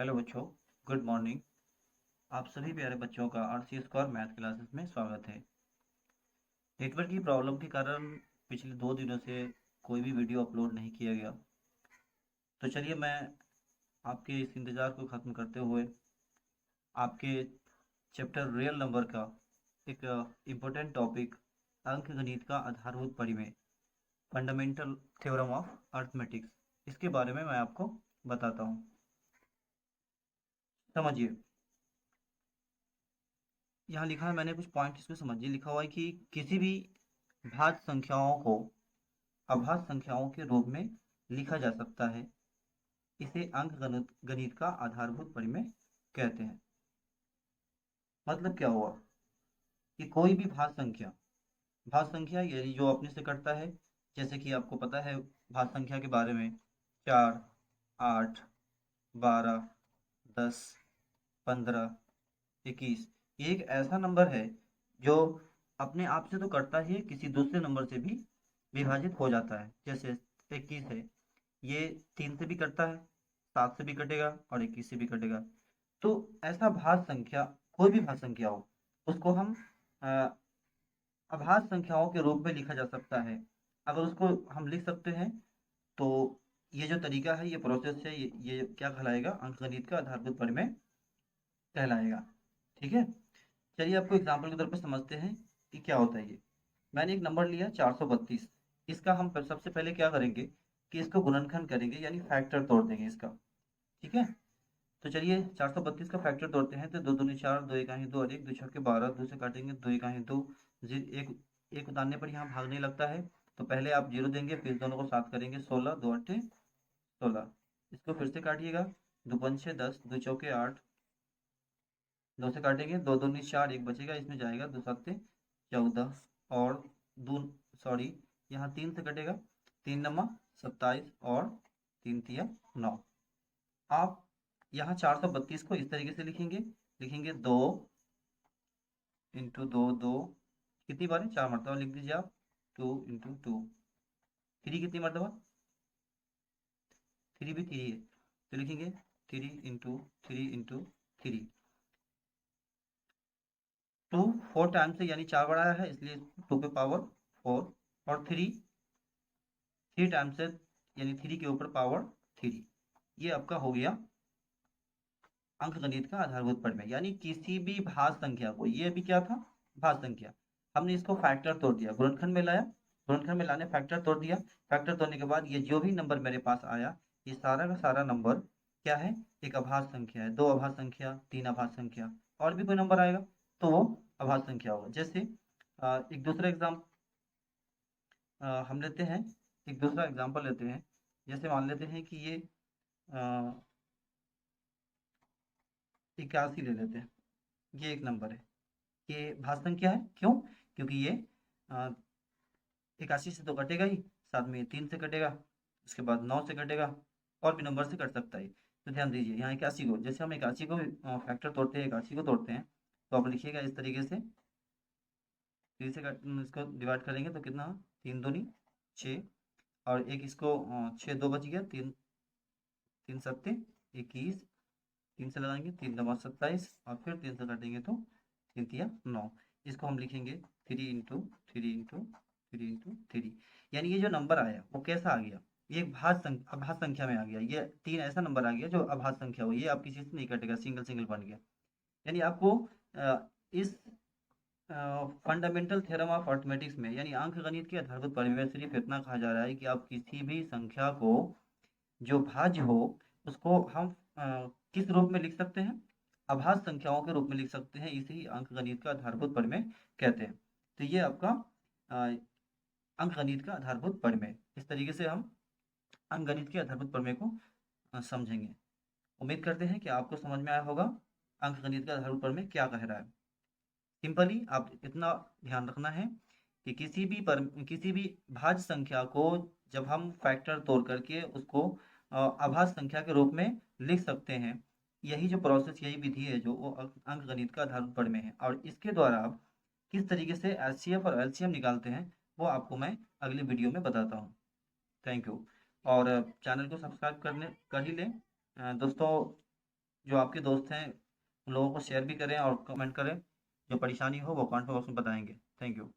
Hello बच्चों, good morning. आप सभी प्यारे बच्चों का आरसी स्क्वायर मैथ क्लासेस में स्वागत है। नेटवर्क की प्रॉब्लम के कारण पिछले 2 दिनों से कोई भी वीडियो अपलोड नहीं किया गया। तो चलिए मैं आपके इस इंतज़ार को ख़त्म करते हुए आपके चैप्टर रियल नंबर का एक इम्पोर्टेंट टॉपिक अंक गणित का आधारभूत परिमेय, फंडामेंटल थ्योरम ऑफ अर्थमेटिक्स, इसके बारे में मैं आपको बताता हूँ। समझिए, यहाँ लिखा है, मैंने कुछ पॉइंट इसको समझिए। लिखा हुआ है कि किसी भी भाज्य संख्याओं को अभाज्य संख्याओं के रूप में लिखा जा सकता है। इसे अंक गणित का आधारभूत परिमेय कहते हैं। मतलब क्या हुआ कि कोई भी भाज्य संख्या यानी जो अपने से कटता है, जैसे कि आपको पता है भाज्य संख्या के बारे में, 4, 8, 12, 10, 15, 21। ये एक ऐसा नंबर है जो अपने आप से तो कटता ही है, किसी दूसरे नंबर से भी विभाजित हो जाता है। जैसे 21 है, ये 3 से भी कटता है, 7 से भी कटेगा और 21 से भी कटेगा। तो ऐसा भाज्य संख्या, कोई भी भाज्य संख्या हो, उसको हम अ, अभाज्य संख्याओं के रूप में लिखा जा सकता है। अगर उसको हम लिख सकते हैं तो ये जो तरीका है, ये प्रोसेस है, ये क्या कहलाएगा? अंकगणित का आधारभूत परिमेय कहलाएगा। ठीक है, चलिए आपको एग्जाम्पल के तौर पर समझते हैं कि क्या होता है ये। मैंने एक नंबर लिया 432। इसका हम सबसे पहले क्या करेंगे कि इसको गुणनखंड करेंगे, यानी फैक्टर तोड़ देंगे इसका। ठीक है, तो चलिए 432 का फैक्टर तोड़ते हैं। तो दो दूनी 4, दो एकाही 2 और 1, 2 छक्के 12, 2 से काटेंगे, 2 एकाही 2, एक एक उतारने पर यहाँ भागने लगता है। तो पहले आप जीरो देंगे, फिर दोनों को साथ करेंगे, 16, 2 अट्ठे 16। इसको फिर से काटिएगा, 2 पंचे 10, 2 चौके 8, 2 से काटेंगे, 2 दूनी 4, एक बचेगा, इसमें जाएगा 2 सत्ते 14 और दो, सॉरी, यहाँ 3 से कटेगा, 3 नमा 27 और 3 तिया 9। आप यहाँ 432 को इस तरीके से लिखेंगे 2 इंटू 2, 2 कितनी बार है? 4 मरतबा लिख दीजिए आप। 2 इंटू 2, 3 कितनी मरतबा? 3 भी 3 है, तो लिखेंगे 3 इंटू 3 2 4 टाइम से, यानी 4 बार आया है, इसलिए 2 पे पावर 4, और 3 टाइम से, यानी 3 के ऊपर पावर 3। ये आपका हो गया अंकगणित का आधारभूत परिमेय। यानी किसी भी भाज्य संख्या को, ये अभी क्या था? भाज्य संख्या। हमने इसको फैक्टर तोड़ दिया, गुणनखंड में लाया, गुणनखंड में लाने फैक्टर तोड़ दिया। फैक्टर तोड़ने के बाद ये जो भी नंबर मेरे पास आया, ये सारा का सारा नंबर क्या है? एक अभाज्य संख्या है, 2 अभाज्य संख्या, 3 अभाज्य संख्या, और भी कोई नंबर आएगा तो वो अभाज्य संख्या होगा। जैसे एक दूसरा एग्जाम हम लेते हैं, एक दूसरा एग्जाम्पल लेते हैं। जैसे मान लेते हैं कि ये 81 ले लेते हैं। ये एक नंबर है, ये भाज्य संख्या है। क्यों? क्योंकि ये 81 से तो कटेगा ही, साथ में 3 से कटेगा, उसके बाद 9 से कटेगा, और भी नंबर से कट सकता है। तो ध्यान दीजिए, यहाँ 81 को, जैसे हम 81 को फैक्टर तोड़ते हैं, 81 को तोड़ते हैं, तो आप लिखिएगा इस तरीके से। 3 से इसको डिवाइड करेंगे तो कितना? 3 दूनी 6, और एक इसको 6 2 बच गया, 3 3 सत्ते 21, 3 से लगाएंगे, 3 दमा 27, और फिर 3 से काटेंगे तो 3 तिया 9। इसको हम लिखेंगे 3 इंटू 3 इंटू 3 इंटू 3। यानी ये जो नंबर आया वो कैसा आ गया? ये एक अभाज्य संख्या में आ गया। ये 3 ऐसा नंबर आ गया जो अभाज्य संख्या हो, ये आप किसी से नहीं कटेगा, सिंगल सिंगल बन गया। यानी आपको इस फंडामेंटल थ्योरम ऑफ अर्थमेटिक्स में, यानी अंकगणित के आधारभूत परिमेय, सिर्फ इतना कहा जा रहा है कि आप किसी भी संख्या को जो भाज्य हो, उसको हम किस रूप में लिख सकते हैं? अभाज्य संख्याओं के रूप में लिख सकते हैं। इसे ही अंकगणित का आधारभूत परिमेय कहते हैं। तो ये आपका अ, अंकगणित का आधारभूत परिमेय, इस तरीके से हम अंकगणित के आधारभूत परिमेय को समझेंगे। उम्मीद करते हैं कि आपको समझ में आया होगा अंकगणित का आधारभूत परिमेय क्या कह रहा है। सिंपली आप इतना ध्यान रखना है कि किसी भी भाज्य संख्या को जब हम फैक्टर तोड़ करके उसको अभाज्य संख्या के रूप में लिख सकते हैं, यही जो प्रोसेस, यही विधि है जो वो अंकगणित का आधारभूत परिमेय है। और इसके द्वारा आप किस तरीके से एचसीएफ और एलसीएम निकालते हैं, वो आपको मैं अगली वीडियो में बताता हूँ। Thank you. और चैनल को सब्सक्राइब कर ही लें दोस्तों। जो आपके दोस्त हैं उन लोगों को शेयर भी करें और कमेंट करें। जो परेशानी हो वो कमेंट बॉक्स में बताएंगे। Thank you.